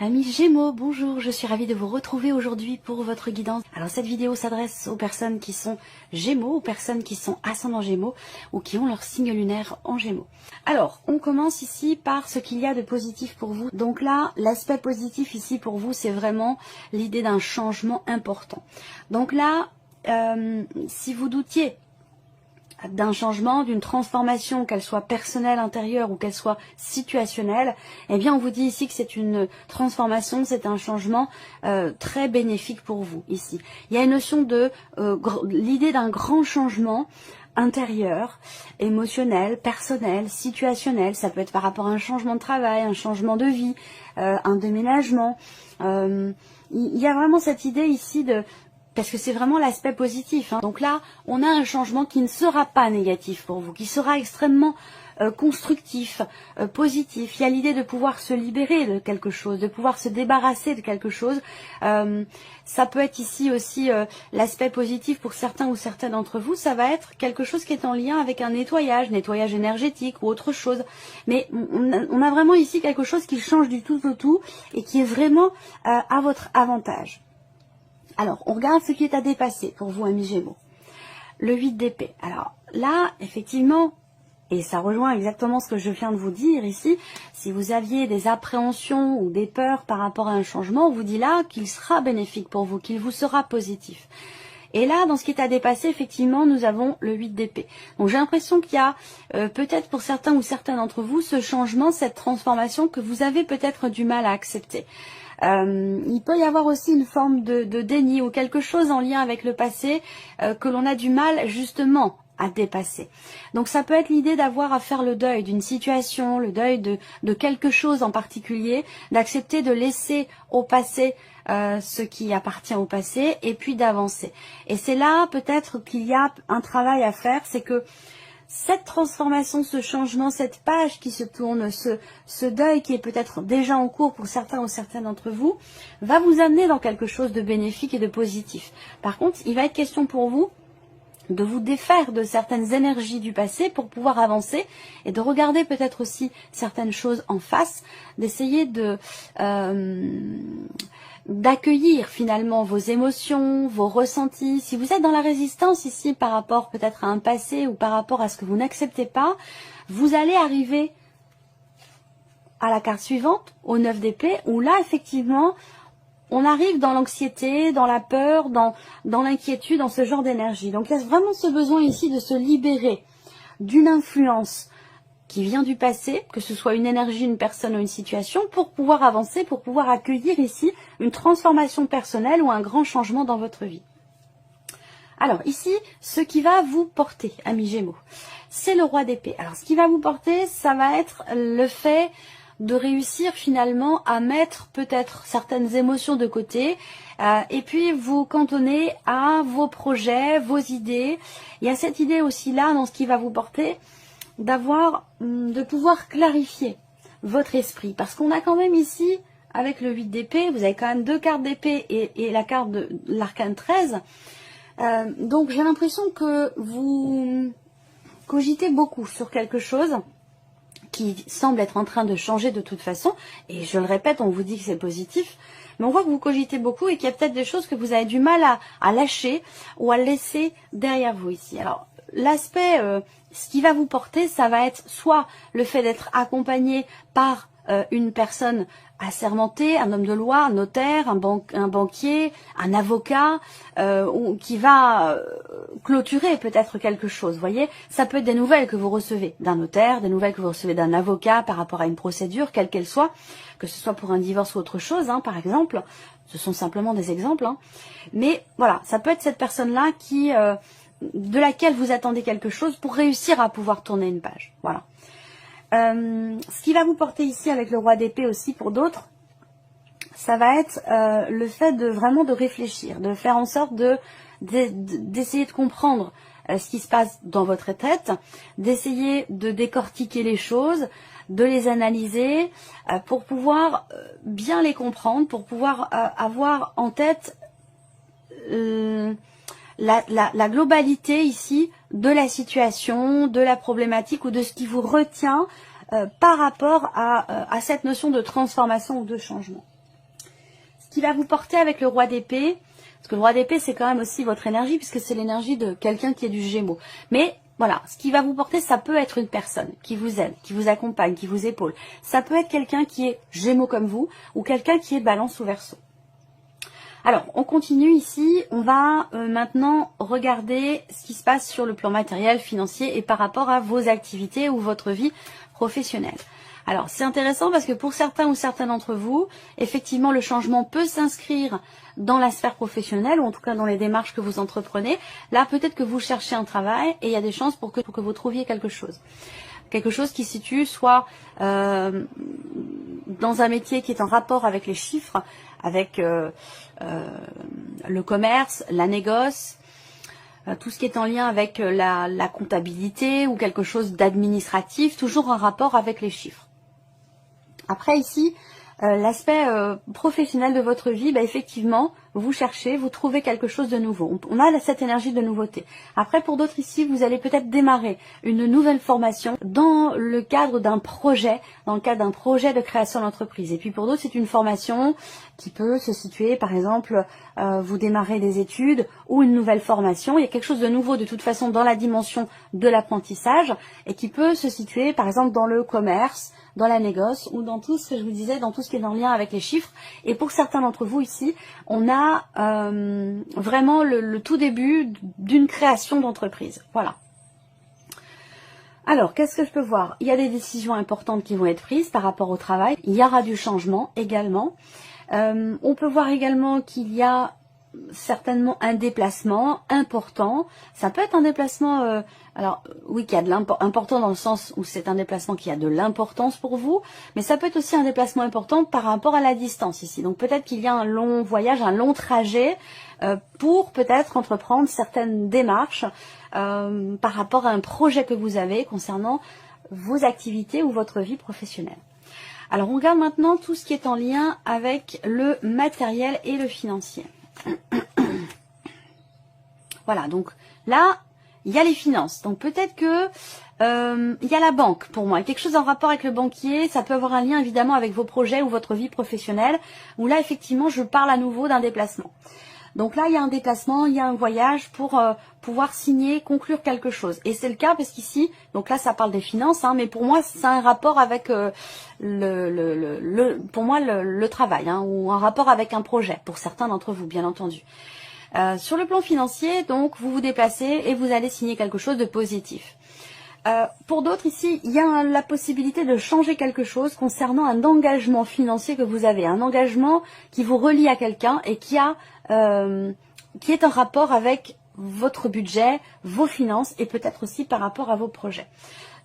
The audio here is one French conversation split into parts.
Amis Gémeaux, bonjour, je suis ravie de vous retrouver aujourd'hui pour votre guidance. Alors cette vidéo s'adresse aux personnes qui sont Gémeaux, aux personnes qui sont ascendant Gémeaux ou qui ont leur signe lunaire en Gémeaux. Alors, on commence ici par ce qu'il y a de positif pour vous. Donc là, l'aspect positif ici pour vous, c'est vraiment l'idée d'un changement important. Donc là, si vous doutiez d'un changement, d'une transformation, qu'elle soit personnelle, intérieure ou qu'elle soit situationnelle, eh bien on vous dit ici que c'est une transformation, c'est un changement très bénéfique pour vous ici. Il y a une notion de l'idée d'un grand changement intérieur, émotionnel, personnel, situationnel. Ça peut être par rapport à un changement de travail, un changement de vie, un déménagement. Il y a vraiment cette idée ici de... Parce que c'est vraiment l'aspect positif. Donc là, on a un changement qui ne sera pas négatif pour vous, qui sera extrêmement constructif, positif. Il y a l'idée de pouvoir se libérer de quelque chose, de pouvoir se débarrasser de quelque chose. Ça peut être ici aussi l'aspect positif pour certains ou certaines d'entre vous. Ça va être quelque chose qui est en lien avec un nettoyage énergétique ou autre chose. Mais on a vraiment ici quelque chose qui change du tout au tout et qui est vraiment à votre avantage. Alors, on regarde ce qui est à dépasser pour vous, amis Gémeaux. Le 8 d'épée. Alors là, effectivement, et ça rejoint exactement ce que je viens de vous dire ici, si vous aviez des appréhensions ou des peurs par rapport à un changement, on vous dit là qu'il sera bénéfique pour vous, qu'il vous sera positif. Et là, dans ce qui est à dépasser, effectivement, nous avons le 8 d'épée. Donc j'ai l'impression qu'il y a peut-être pour certains ou certains d'entre vous, ce changement, cette transformation que vous avez peut-être du mal à accepter. Il peut y avoir aussi une forme de déni ou quelque chose en lien avec le passé que l'on a du mal justement à dépasser. Donc ça peut être l'idée d'avoir à faire le deuil d'une situation, le deuil de quelque chose en particulier, d'accepter de laisser au passé ce qui appartient au passé et puis d'avancer. Et c'est là peut-être qu'il y a un travail à faire, c'est que cette transformation, ce changement, cette page qui se tourne, ce deuil qui est peut-être déjà en cours pour certains ou certaines d'entre vous, va vous amener dans quelque chose de bénéfique et de positif. Par contre, il va être question pour vous de vous défaire de certaines énergies du passé pour pouvoir avancer et de regarder peut-être aussi certaines choses en face, d'essayer d'accueillir finalement vos émotions, vos ressentis. Si vous êtes dans la résistance ici par rapport peut-être à un passé ou par rapport à ce que vous n'acceptez pas, vous allez arriver à la carte suivante, au 9 d'épée, où là effectivement on arrive dans l'anxiété, dans la peur, dans l'inquiétude, dans ce genre d'énergie. Donc il y a vraiment ce besoin ici de se libérer d'une influence qui vient du passé, que ce soit une énergie, une personne ou une situation, pour pouvoir avancer, pour pouvoir accueillir ici une transformation personnelle ou un grand changement dans votre vie. Alors ici, ce qui va vous porter, amis Gémeaux, c'est le roi d'épée. Alors ce qui va vous porter, ça va être le fait de réussir finalement à mettre peut-être certaines émotions de côté et puis vous cantonner à vos projets, vos idées. Il y a cette idée aussi là dans ce qui va vous porter de pouvoir clarifier votre esprit. Parce qu'on a quand même ici, avec le 8 d'épée, vous avez quand même deux cartes d'épée et la carte de l'arcane 13. Donc j'ai l'impression que vous cogitez beaucoup sur quelque chose qui semble être en train de changer de toute façon. Et je le répète, on vous dit que c'est positif. Mais on voit que vous cogitez beaucoup et qu'il y a peut-être des choses que vous avez du mal à lâcher ou à laisser derrière vous ici. Alors, l'aspect, ce qui va vous porter, ça va être soit le fait d'être accompagné par une personne assermentée, un homme de loi, un notaire, un banquier, un avocat, qui va clôturer peut-être quelque chose, vous voyez. Ça peut être des nouvelles que vous recevez d'un notaire, des nouvelles que vous recevez d'un avocat par rapport à une procédure, quelle qu'elle soit, que ce soit pour un divorce ou autre chose, par exemple. Ce sont simplement des exemples. Mais voilà, ça peut être cette personne-là qui... de laquelle vous attendez quelque chose pour réussir à pouvoir tourner une page. Voilà. Ce qui va vous porter ici avec le roi d'épée aussi pour d'autres, ça va être le fait de vraiment de réfléchir, de faire en sorte d'essayer de comprendre ce qui se passe dans votre tête, d'essayer de décortiquer les choses, de les analyser pour pouvoir bien les comprendre, pour pouvoir avoir en tête la globalité ici de la situation, de la problématique ou de ce qui vous retient par rapport à cette notion de transformation ou de changement. qui va vous porter avec le roi d'épée, parce que le roi d'épée, c'est quand même aussi votre énergie, puisque c'est l'énergie de quelqu'un qui est du Gémeaux. Mais voilà, ce qui va vous porter, ça peut être une personne qui vous aide, qui vous accompagne, qui vous épaule. Ça peut être quelqu'un qui est Gémeaux comme vous, ou quelqu'un qui est Balance ou Verseau. Alors, on continue ici, on va maintenant regarder ce qui se passe sur le plan matériel, financier et par rapport à vos activités ou votre vie professionnelle. Alors, c'est intéressant parce que pour certains ou certains d'entre vous, effectivement, le changement peut s'inscrire dans la sphère professionnelle ou en tout cas dans les démarches que vous entreprenez. Là, peut-être que vous cherchez un travail et il y a des chances pour que vous trouviez quelque chose. Quelque chose qui se situe soit dans un métier qui est en rapport avec les chiffres, avec le commerce, la négoce, tout ce qui est en lien avec la comptabilité ou quelque chose d'administratif, toujours en rapport avec les chiffres. Après ici, l'aspect professionnel de votre vie, bah, effectivement, vous cherchez, vous trouvez quelque chose de nouveau. On a cette énergie de nouveauté. Après, pour d'autres ici, vous allez peut-être démarrer une nouvelle formation dans le cadre d'un projet, dans le cadre d'un projet de création d'entreprise. Et puis pour d'autres, c'est une formation qui peut se situer, par exemple, vous démarrez des études ou une nouvelle formation. Il y a quelque chose de nouveau de toute façon dans la dimension de l'apprentissage et qui peut se situer, par exemple, dans le commerce, dans la négoce ou dans tout ce que je vous disais, dans tout ce qui est en lien avec les chiffres. Et pour certains d'entre vous ici, on a vraiment le tout début d'une création d'entreprise. Voilà. Alors, qu'est-ce que je peux voir? Il y a des décisions importantes qui vont être prises par rapport au travail. Il y aura du changement également. On peut voir également qu'il y a certainement un déplacement important. Ça peut être un déplacement, alors oui, qui a de l'important dans le sens où c'est un déplacement qui a de l'importance pour vous, mais ça peut être aussi un déplacement important par rapport à la distance ici. Donc peut-être qu'il y a un long voyage, un long trajet pour peut-être entreprendre certaines démarches par rapport à un projet que vous avez concernant vos activités ou votre vie professionnelle. Alors on regarde maintenant tout ce qui est en lien avec le matériel et le financier. Voilà, donc là, il y a les finances. Donc peut-être que il y a la banque pour moi. Quelque chose en rapport avec le banquier, ça peut avoir un lien évidemment avec vos projets ou votre vie professionnelle, où là effectivement je parle à nouveau d'un déplacement. Donc là, il y a un déplacement, il y a un voyage pour pouvoir signer, conclure quelque chose. Et c'est le cas parce qu'ici, donc là, ça parle des finances, hein, mais pour moi, c'est un rapport avec le travail, hein, ou un rapport avec un projet, pour certains d'entre vous, bien entendu. Sur le plan financier, donc, vous vous déplacez et vous allez signer quelque chose de positif. Pour d'autres ici, il y a la possibilité de changer quelque chose concernant un engagement financier que vous avez, un engagement qui vous relie à quelqu'un et qui est en rapport avec votre budget, vos finances et peut-être aussi par rapport à vos projets.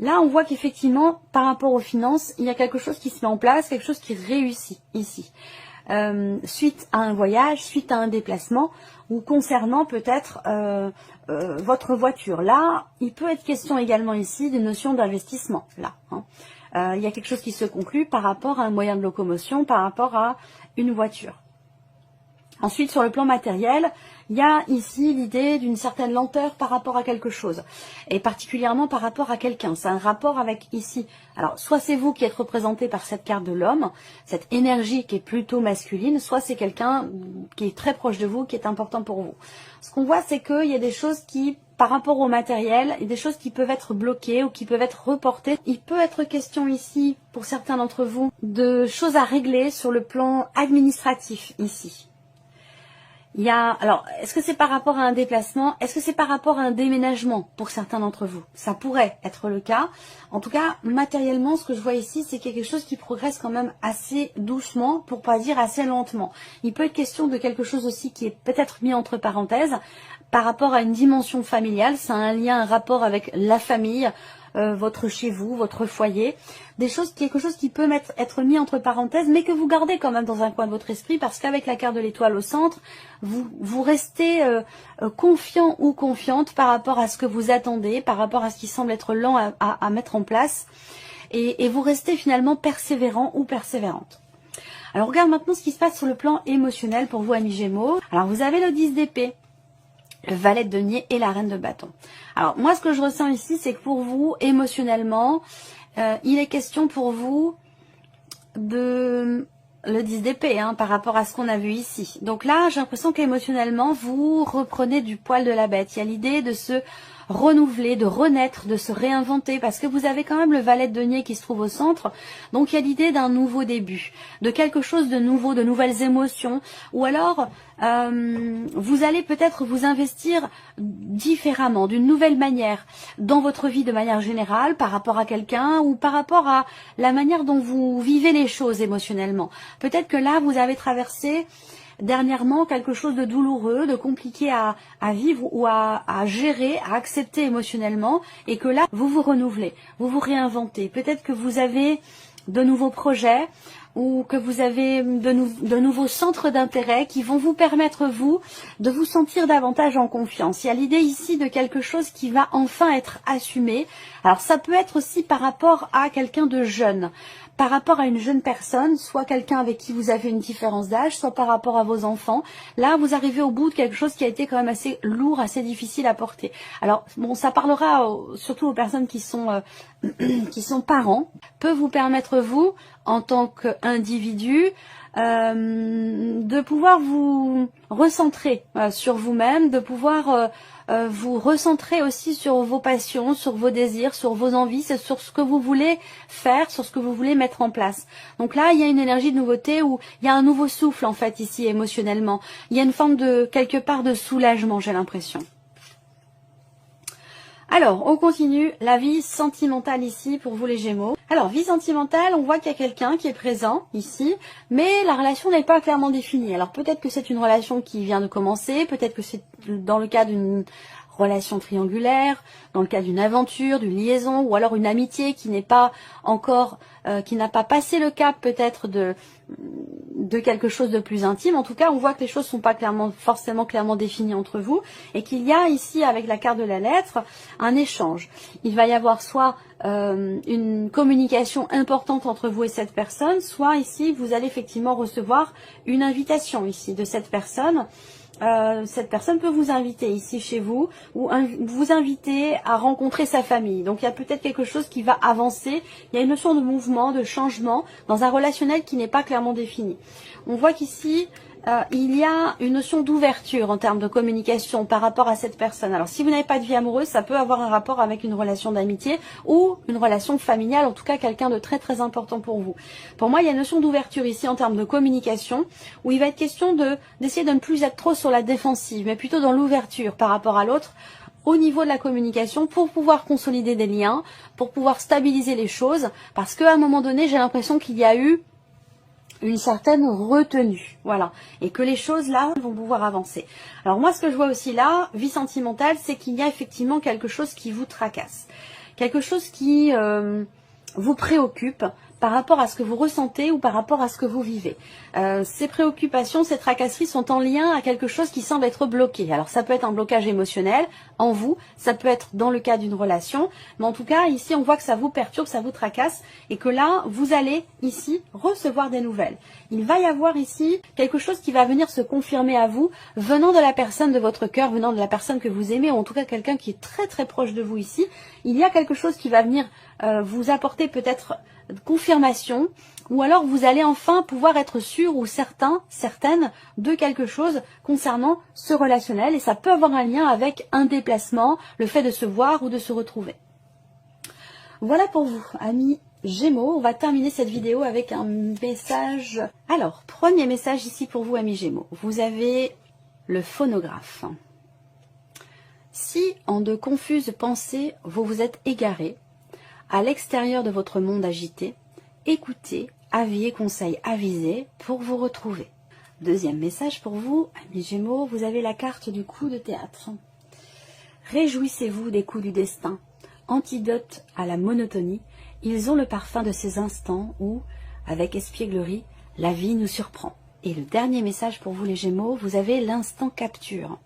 Là, on voit qu'effectivement, par rapport aux finances, il y a quelque chose qui se met en place, quelque chose qui réussit ici. Suite à un voyage, suite à un déplacement ou concernant peut-être votre voiture. Là, il peut être question également ici des notions d'investissement. Là, hein. Il y a quelque chose qui se conclut par rapport à un moyen de locomotion, par rapport à une voiture. Ensuite, sur le plan matériel, il y a ici l'idée d'une certaine lenteur par rapport à quelque chose, et particulièrement par rapport à quelqu'un. C'est un rapport avec ici. Alors, soit c'est vous qui êtes représenté par cette carte de l'homme, cette énergie qui est plutôt masculine, soit c'est quelqu'un qui est très proche de vous, qui est important pour vous. Ce qu'on voit, c'est qu'il y a des choses qui, par rapport au matériel, il y a des choses qui peuvent être bloquées ou qui peuvent être reportées. Il peut être question ici, pour certains d'entre vous, de choses à régler sur le plan administratif ici. Il y a, alors, est-ce que c'est par rapport à un déplacement? Est-ce que c'est par rapport à un déménagement pour certains d'entre vous? Ça pourrait être le cas. En tout cas, matériellement, ce que je vois ici, c'est quelque chose qui progresse quand même assez doucement, pour pas dire assez lentement. Il peut être question de quelque chose aussi qui est peut-être mis entre parenthèses par rapport à une dimension familiale. Ça a un lien, un rapport avec la famille, votre chez vous, votre foyer, des choses, quelque chose qui peut être mis entre parenthèses, mais que vous gardez quand même dans un coin de votre esprit, parce qu'avec la carte de l'étoile au centre, vous restez confiant ou confiante par rapport à ce que vous attendez, par rapport à ce qui semble être lent à mettre en place, et vous restez finalement persévérant ou persévérante. Alors, on regarde maintenant ce qui se passe sur le plan émotionnel pour vous, amis Gémeaux. Alors, vous avez le 10 d'épée, le valet de denier et la reine de bâton. Alors, moi, ce que je ressens ici, c'est que pour vous, émotionnellement, il est question pour vous de le 10 d'épée par rapport à ce qu'on a vu ici. Donc là, j'ai l'impression qu'émotionnellement, vous reprenez du poil de la bête. Il y a l'idée de se renouveler, de renaître, de se réinventer, parce que vous avez quand même le valet de denier qui se trouve au centre. Donc il y a l'idée d'un nouveau début, de quelque chose de nouveau, de nouvelles émotions, ou alors vous allez peut-être vous investir différemment, d'une nouvelle manière, dans votre vie de manière générale, par rapport à quelqu'un, ou par rapport à la manière dont vous vivez les choses émotionnellement. Peut-être que là, vous avez traversé dernièrement quelque chose de douloureux, de compliqué à vivre ou à gérer, à accepter émotionnellement, et que là, vous vous renouvelez, vous vous réinventez. Peut-être que vous avez de nouveaux projets ou que vous avez de nouveaux centres d'intérêt qui vont vous permettre, vous, de vous sentir davantage en confiance. Il y a l'idée ici de quelque chose qui va enfin être assumé. Alors ça peut être aussi par rapport à quelqu'un de jeune, par rapport à une jeune personne, soit quelqu'un avec qui vous avez une différence d'âge, soit par rapport à vos enfants. Là, vous arrivez au bout de quelque chose qui a été quand même assez lourd, assez difficile à porter. Alors, bon, ça parlera surtout aux personnes qui sont parents, peut vous permettre, vous, en tant qu'individu, de pouvoir vous recentrer sur vous-même, de pouvoir vous recentrer aussi sur vos passions, sur vos désirs, sur vos envies, sur ce que vous voulez faire, sur ce que vous voulez mettre en place. Donc là, il y a une énergie de nouveauté où il y a un nouveau souffle en fait ici émotionnellement. Il y a une forme de, quelque part, de soulagement, j'ai l'impression. Alors, on continue la vie sentimentale ici pour vous les Gémeaux. Alors, vie sentimentale, on voit qu'il y a quelqu'un qui est présent ici, mais la relation n'est pas clairement définie. Alors, peut-être que c'est une relation qui vient de commencer, peut-être que c'est dans le cas d'une relation triangulaire, dans le cas d'une aventure, d'une liaison, ou alors une amitié qui n'est pas encore, qui n'a pas passé le cap peut-être de quelque chose de plus intime. En tout cas, on voit que les choses ne sont pas forcément clairement définies entre vous, et qu'il y a ici, avec la carte de la lettre, un échange. Il va y avoir soit une communication importante entre vous et cette personne, soit ici, vous allez effectivement recevoir une invitation ici de cette personne. Cette personne peut vous inviter ici chez vous, ou vous inviter à rencontrer sa famille. Donc il y a peut-être quelque chose qui va avancer, il y a une notion de mouvement, de changement dans un relationnel qui n'est pas clairement défini. On voit qu'ici il y a une notion d'ouverture en termes de communication par rapport à cette personne. Alors si vous n'avez pas de vie amoureuse, ça peut avoir un rapport avec une relation d'amitié ou une relation familiale, en tout cas quelqu'un de très très important pour vous. Pour moi, il y a une notion d'ouverture ici en termes de communication, où il va être question d'essayer de ne plus être trop sur la défensive, mais plutôt dans l'ouverture par rapport à l'autre, au niveau de la communication, pour pouvoir consolider des liens, pour pouvoir stabiliser les choses, parce qu'à un moment donné, j'ai l'impression qu'il y a eu une certaine retenue, voilà, et que les choses là vont pouvoir avancer. Alors moi, ce que je vois aussi là, vie sentimentale, c'est qu'il y a effectivement quelque chose qui vous tracasse, quelque chose qui vous préoccupe par rapport à ce que vous ressentez ou par rapport à ce que vous vivez. Ces préoccupations, ces tracasseries sont en lien à quelque chose qui semble être bloqué. Alors ça peut être un blocage émotionnel en vous, ça peut être dans le cas d'une relation, mais en tout cas ici on voit que ça vous perturbe, ça vous tracasse, et que là vous allez ici recevoir des nouvelles. Il va y avoir ici quelque chose qui va venir se confirmer à vous, venant de la personne de votre cœur, venant de la personne que vous aimez, ou en tout cas quelqu'un qui est très très proche de vous ici. Il y a quelque chose qui va venir vous apporter peut-être confirmation, ou alors vous allez enfin pouvoir être sûr ou certaine de quelque chose concernant ce relationnel, et ça peut avoir un lien avec un déplacement, le fait de se voir ou de se retrouver. Voilà pour vous, amis Gémeaux. On va terminer cette vidéo avec un message. Alors, premier message ici pour vous, amis Gémeaux. Vous avez le phonographe. Si en de confuses pensées vous vous êtes égaré à l'extérieur de votre monde agité, écoutez, avis et conseils avisés pour vous retrouver. Deuxième message pour vous, amis Gémeaux, vous avez la carte du coup de théâtre. Réjouissez-vous des coups du destin. Antidote à la monotonie, ils ont le parfum de ces instants où, avec espièglerie, la vie nous surprend. Et le dernier message pour vous les Gémeaux, vous avez l'instant capture.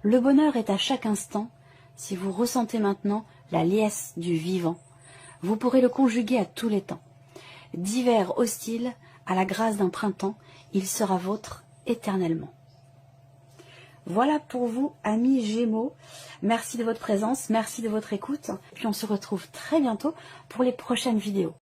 Le bonheur est à chaque instant. Si vous ressentez maintenant la liesse du vivant, vous pourrez le conjuguer à tous les temps. D'hiver hostile à la grâce d'un printemps, il sera vôtre éternellement. Voilà pour vous, amis Gémeaux. Merci de votre présence, merci de votre écoute. Puis on se retrouve très bientôt pour les prochaines vidéos.